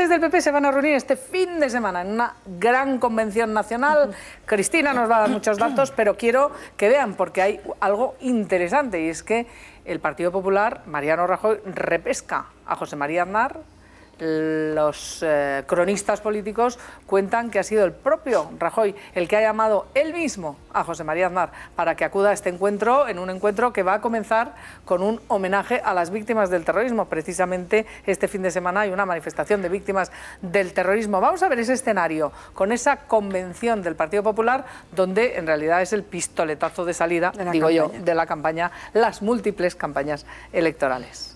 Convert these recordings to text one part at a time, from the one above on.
dirigentes del PP se van a reunir este fin de semana en una gran convención nacional. Cristina nos va a dar muchos datos, pero quiero que vean, porque hay algo interesante, y es que el Partido Popular, Mariano Rajoy, repesca a José María Aznar. Los cronistas políticos cuentan que ha sido el propio Rajoy el que ha llamado él mismo a José María Aznar para que acuda a este encuentro, en un encuentro que va a comenzar con un homenaje a las víctimas del terrorismo. Precisamente este fin de semana hay una manifestación de víctimas del terrorismo. Vamos a ver ese escenario con esa convención del Partido Popular, donde en realidad es el pistoletazo de salida, digo yo, de la campaña, las múltiples campañas electorales.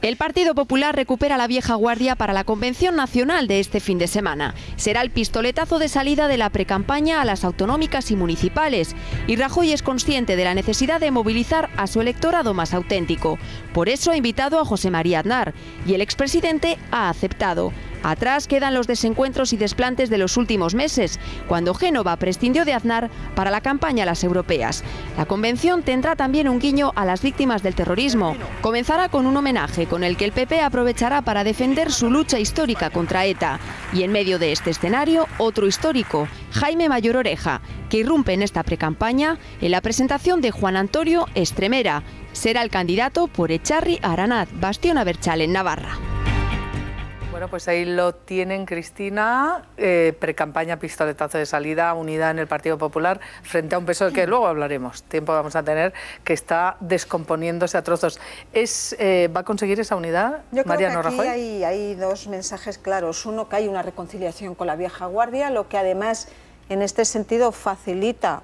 El Partido Popular recupera la vieja guardia para la Convención Nacional de este fin de semana. Será el pistoletazo de salida de la precampaña a las autonómicas y municipales. Y Rajoy es consciente de la necesidad de movilizar a su electorado más auténtico. Por eso ha invitado a José María Aznar. Y el expresidente ha aceptado. Atrás quedan los desencuentros y desplantes de los últimos meses, cuando Génova prescindió de Aznar para la campaña a las europeas. La convención tendrá también un guiño a las víctimas del terrorismo. Comenzará con un homenaje con el que el PP aprovechará para defender su lucha histórica contra ETA. Y en medio de este escenario, otro histórico, Jaime Mayor Oreja, que irrumpe en esta precampaña en la presentación de Juan Antonio Estremera. Será el candidato por Echarri Aranaz, bastión Abertzale en Navarra. Bueno, pues ahí lo tienen, Cristina, precampaña, pistoletazo de salida, unidad en el Partido Popular frente a un PSOE que luego hablaremos, tiempo vamos a tener, que está descomponiéndose a trozos. ¿Va a conseguir esa unidad, Mariano Rajoy? Yo creo que aquí hay dos mensajes claros. Uno, que hay una reconciliación con la vieja guardia, lo que además en este sentido facilita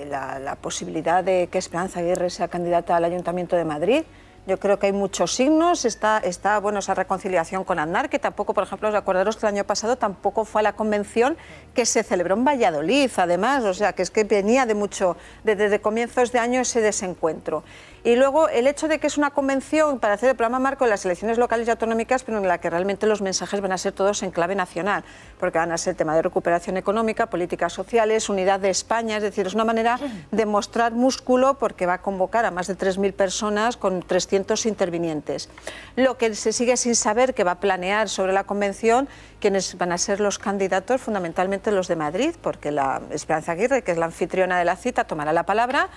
la posibilidad de que Esperanza Aguirre sea candidata al Ayuntamiento de Madrid. Yo creo que hay muchos signos, está bueno, esa reconciliación con Aznar, que tampoco, por ejemplo, acordaros que el año pasado tampoco fue a la convención que se celebró en Valladolid, además, o sea, que es que venía desde comienzos de año ese desencuentro. Y luego el hecho de que es una convención para hacer el programa marco de las elecciones locales y autonómicas, pero en la que realmente los mensajes van a ser todos en clave nacional, porque van a ser tema de recuperación económica, políticas sociales, unidad de España, es decir, es una manera de mostrar músculo porque va a convocar a más de 3.000 personas con 300 intervinientes. Lo que se sigue sin saber, que va a planear sobre la convención, quiénes van a ser los candidatos, fundamentalmente los de Madrid, porque la Esperanza Aguirre, que es la anfitriona de la cita, tomará la palabra,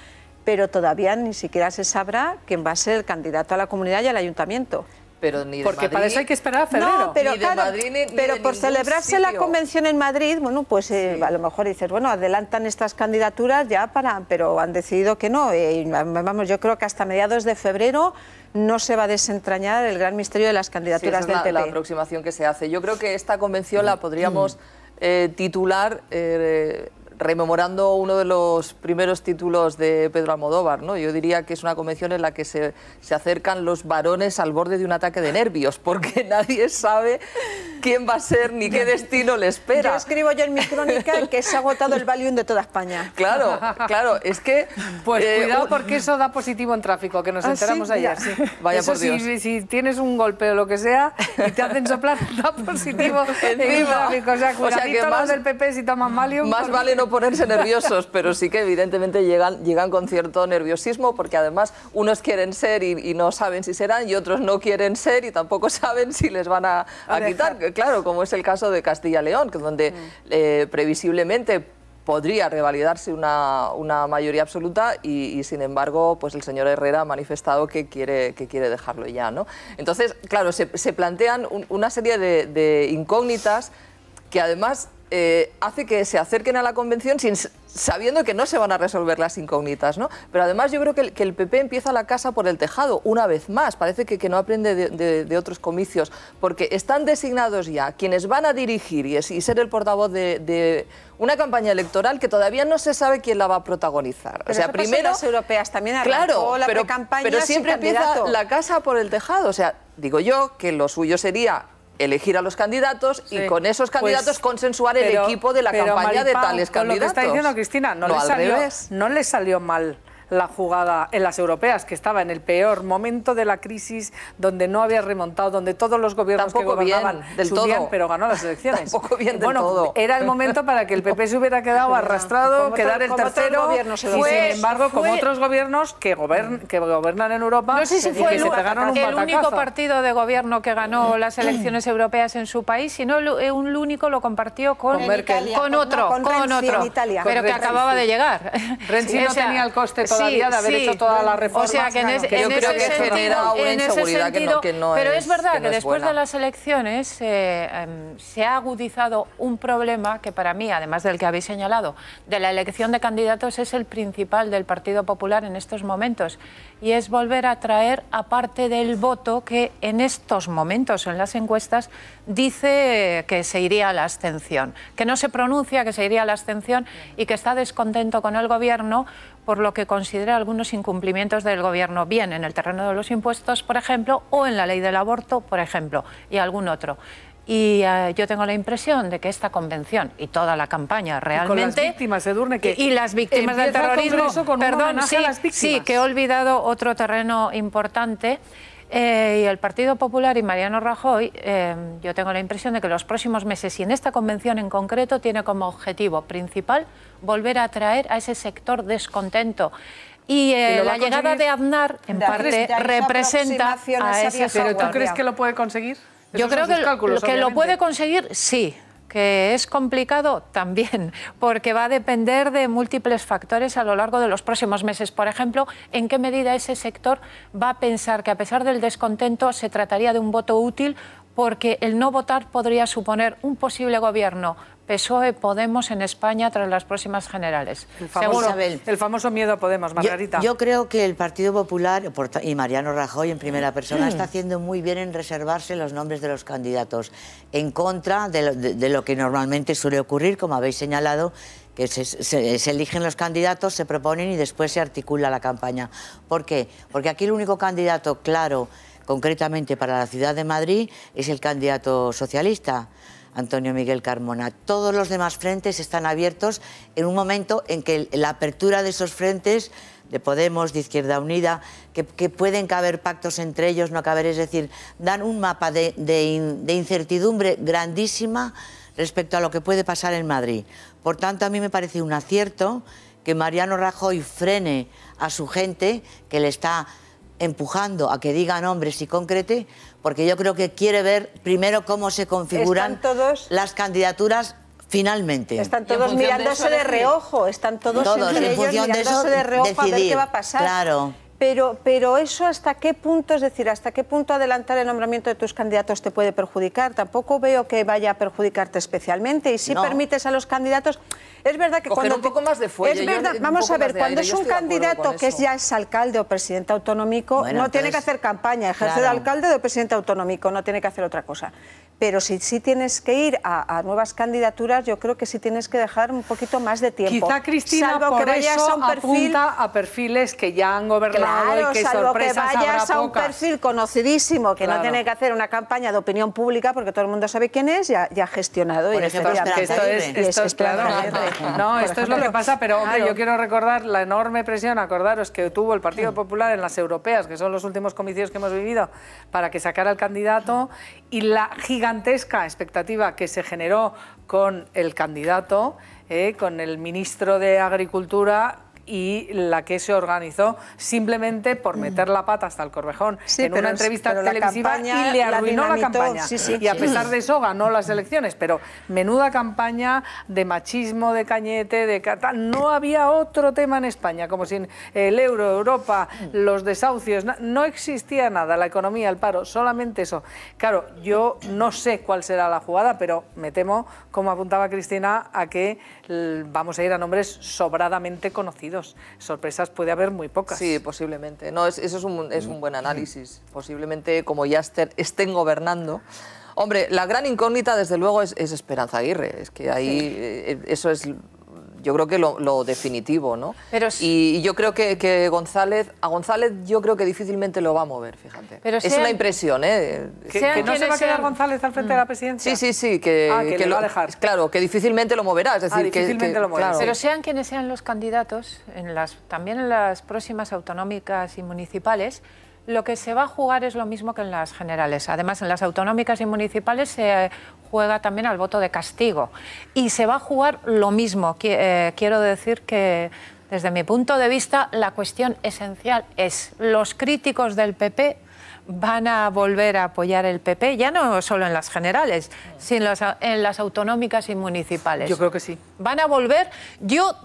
pero todavía ni siquiera se sabrá quién va a ser el candidato a la comunidad y al ayuntamiento. Pero ni de porque Madrid, para eso hay que esperar a febrero. No, pero ni de claro, Madrid, ni pero de por celebrarse sitio. la convención en Madrid, bueno, pues a lo mejor dices, bueno, adelantan estas candidaturas ya pero han decidido que no. Vamos, yo creo que hasta mediados de febrero no se va a desentrañar el gran misterio de las candidaturas del PP. La aproximación que se hace. Yo creo que esta convención la podríamos titular rememorando uno de los primeros títulos de Pedro Almodóvar, ¿no? Yo diría que es una convención en la que se acercan los varones al borde de un ataque de nervios, porque nadie sabe quién va a ser ni qué destino le espera. Yo escribo en mi crónica que se ha agotado el Valium de toda España. Claro, claro, es que... Pues cuidado, porque eso da positivo en tráfico, que nos enteramos ¿sí? ayer. Sí. Vaya eso por Dios. Si tienes un golpe o lo que sea y te hacen soplar, da positivo en el tráfico. O sea, cuidadito los del PP si toman Valium. Más vale no ponerse nerviosos, pero sí que evidentemente llegan con cierto nerviosismo, porque además unos quieren ser y no saben si serán, y otros no quieren ser y tampoco saben si les van a quitar. Claro, como es el caso de Castilla y León, donde previsiblemente podría revalidarse una mayoría absoluta y sin embargo pues el señor Herrera ha manifestado que quiere dejarlo ya, ¿no? Entonces, claro, se plantean una serie de incógnitas que además hace que se acerquen a la convención sabiendo que no se van a resolver las incógnitas, ¿no? Pero además yo creo que el PP empieza la casa por el tejado, una vez más. Parece que no aprende de otros comicios, porque están designados ya quienes van a dirigir y ser el portavoz de una campaña electoral que todavía no se sabe quién la va a protagonizar. Pero o sea, eso pasó primero en las europeas también arrancó claro, la precampaña pero sin siempre empieza candidato. la casa por el tejado. O sea, digo yo que lo suyo sería elegir a los candidatos y con esos candidatos consensuar el equipo de la campaña de tales candidatos. Con lo que está diciendo Cristina, no le salió mal la jugada en las europeas, que estaba en el peor momento de la crisis, donde no había remontado, donde todos los gobiernos que gobernaban subían, pero ganó las elecciones. Tampoco bien del todo. Era el momento para que el PP se hubiera quedado arrastrado, quedar el tercero, y sin embargo, como otros gobiernos que gobernan en Europa, no sé si fue el único partido de gobierno que ganó las elecciones europeas en su país, sino el único lo compartió con Merkel, con otro, pero que acababa de llegar. Renzi no tenía el coste todavía de haber hecho todas las reformas. O sea, que yo creo que genera una inseguridad que no es. Pero es verdad que después de las elecciones se ha agudizado un problema que para mí, además del que habéis señalado, de la elección de candidatos, es el principal del Partido Popular en estos momentos, y es volver a traer a parte del voto que en estos momentos en las encuestas dice que se iría a la abstención, que no se pronuncia que se iría a la abstención y que está descontento con el gobierno por lo que considera algunos incumplimientos del gobierno, bien en el terreno de los impuestos, por ejemplo, o en la ley del aborto, por ejemplo, y algún otro. Y yo tengo la impresión de que esta convención y toda la campaña realmente... Y con las víctimas, Edurne, que y las víctimas del terrorismo... Perdón, sí, que he olvidado otro terreno importante. Y el Partido Popular y Mariano Rajoy, yo tengo la impresión de que los próximos meses, y en esta convención en concreto, tiene como objetivo principal volver a atraer a ese sector descontento. Y la llegada de Aznar, en parte, representa a ese sector. ¿Pero tú crees que lo puede conseguir? Yo creo que lo puede conseguir, sí. Que es complicado también, porque va a depender de múltiples factores a lo largo de los próximos meses. Por ejemplo, en qué medida ese sector va a pensar que, a pesar del descontento, se trataría de un voto útil, porque el no votar podría suponer un posible gobierno PSOE-Podemos en España tras las próximas generales. El famoso miedo a Podemos, Margarita. Yo creo que el Partido Popular y Mariano Rajoy en primera persona está haciendo muy bien en reservarse los nombres de los candidatos, en contra de lo que normalmente suele ocurrir, como habéis señalado, que se eligen los candidatos, se proponen y después se articula la campaña. ¿Por qué? Porque aquí el único candidato claro, concretamente para la ciudad de Madrid, es el candidato socialista, Antonio Miguel Carmona. Todos los demás frentes están abiertos en un momento en que la apertura de esos frentes, de Podemos, de Izquierda Unida, que pueden caber pactos entre ellos, no caber, es decir, dan un mapa de incertidumbre grandísima respecto a lo que puede pasar en Madrid. Por tanto, a mí me parece un acierto que Mariano Rajoy frene a su gente, que le está empujando a que diga nombres y concrete, porque yo creo que quiere ver primero cómo se configuran las candidaturas finalmente. Están todos mirándose de reojo, están todos entre ellos mirándose de reojo a ver qué va a pasar. Claro. Pero eso hasta qué punto, es decir, hasta qué punto adelantar el nombramiento de tus candidatos te puede perjudicar. Tampoco veo que vaya a perjudicarte especialmente. Y si permites a los candidatos... Es verdad que cuando... un poco más de fuelle. Es verdad, vamos a ver, cuando es un candidato que ya es alcalde o presidente autonómico, no tiene que hacer campaña, ejerce de alcalde o de presidente autonómico, no tiene que hacer otra cosa. Pero si tienes que ir a nuevas candidaturas, yo creo que sí tienes que dejar un poquito más de tiempo. Quizá, Cristina, salvo por que vayas eso a un perfil, apunta a perfiles que ya han gobernado y que salvo que sorpresas vayas habrá a un pocas. perfil conocidísimo, que no tiene que hacer una campaña de opinión pública, porque todo el mundo sabe quién es, ya ha gestionado. Por ejemplo, esto es claro. No, esto es lo que pasa, pero hombre, yo quiero recordar la enorme presión, acordaros, que tuvo el Partido Popular en las europeas, que son los últimos comicios que hemos vivido, para que sacara el candidato, y la gigantesca expectativa que se generó con el candidato, con el ministro de Agricultura, y la que se organizó simplemente por meter la pata hasta el Corvejón en una entrevista televisiva y le arruinó la campaña. Y a pesar de eso ganó las elecciones, pero menuda campaña de machismo, de cañete, de tal. No había otro tema en España, como si el euro, Europa, los desahucios, no existía nada, la economía, el paro, solamente eso. Claro, yo no sé cuál será la jugada, pero me temo, como apuntaba Cristina, a que vamos a ir a nombres sobradamente conocidos. Sorpresas puede haber muy pocas. Sí, posiblemente. No, eso es un buen análisis. Posiblemente, como ya estén gobernando. Hombre, la gran incógnita, desde luego, es Esperanza Aguirre. Es que ahí eso es... yo creo que lo definitivo, ¿no? Pero y yo creo que a González yo creo que difícilmente lo va a mover, fíjate. Pero es una impresión, ¿eh? ¿Que no se va a quedar González al frente de la presidencia? Sí, que lo va a dejar. Claro, que difícilmente lo moverá, es decir, difícilmente lo moverá. Claro. Pero sean quienes sean los candidatos, también en las próximas autonómicas y municipales, lo que se va a jugar es lo mismo que en las generales. Además, en las autonómicas y municipales se juega también al voto de castigo. Y se va a jugar lo mismo. Quiero decir que, desde mi punto de vista, la cuestión esencial es: los críticos del PP van a volver a apoyar el PP, ya no solo en las generales, sino en las autonómicas y municipales. Yo creo que sí. ¿Van a volver?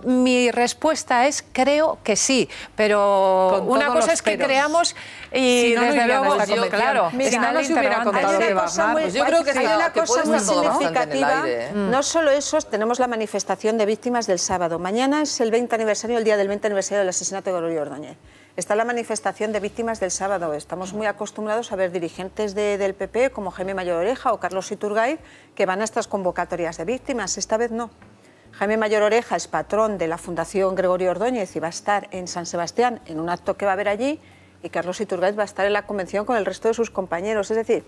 Mi respuesta es creo que sí, pero una cosa es que creamos y si no, desde luego, claro, si no se hubiera contado que va a ganar. Pues yo creo que hay una cosa muy significativa. Aire, ¿eh? No solo eso, tenemos la manifestación de víctimas del sábado. Mañana es el 20 aniversario, el día del 20 aniversario del asesinato de Gregorio Ordóñez. Está la manifestación de víctimas del sábado. Estamos muy acostumbrados a ver dirigentes del PP como Jaime Mayor Oreja o Carlos Iturgaiz que van a estas convocatorias de víctimas. Esta vez no. Jaime Mayor Oreja es patrón de la Fundación Gregorio Ordóñez y va a estar en San Sebastián en un acto que va a haber allí, y Carlos Iturgaiz va a estar en la convención con el resto de sus compañeros. Es decir,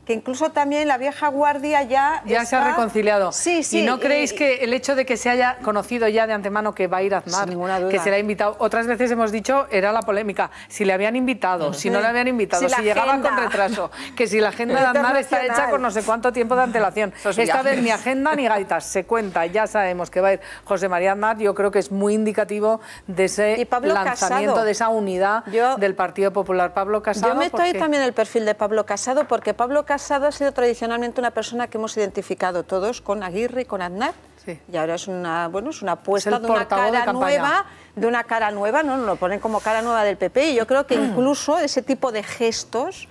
que incluso también la vieja guardia ya se ha reconciliado. Sí. ¿Y no creéis que el hecho de que se haya conocido ya de antemano que va a ir Aznar, sin ninguna duda, que se le ha invitado, otras veces hemos dicho, era la polémica, si le habían invitado, si no le habían invitado, si llegaba con retraso, que si la agenda de Aznar está hecha con no sé cuánto tiempo de antelación? Esta vez ni agenda ni gaitas, se cuenta, ya sabemos que va a ir José María Aznar. Yo creo que es muy indicativo de ese lanzamiento, Casado, de esa unidad del Partido Popular. Pablo Casado. Yo meto ahí también el perfil de Pablo Casado, porque Pablo Casado ha sido tradicionalmente una persona que hemos identificado todos con Aguirre y con Aznar. Sí. Y ahora es una apuesta de una cara nueva, ¿no? Lo ponen como cara nueva del PP, y yo creo que incluso ese tipo de gestos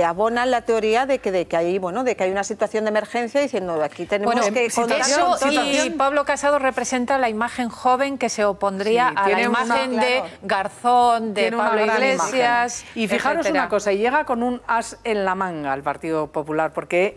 abonan la teoría de que hay una situación de emergencia, diciendo aquí tenemos que eso, y Pablo Casado representa la imagen joven que se opondría a la imagen de Garzón, de Pablo Iglesias. Y fijaros una cosa, y llega con un as en la manga al Partido Popular, porque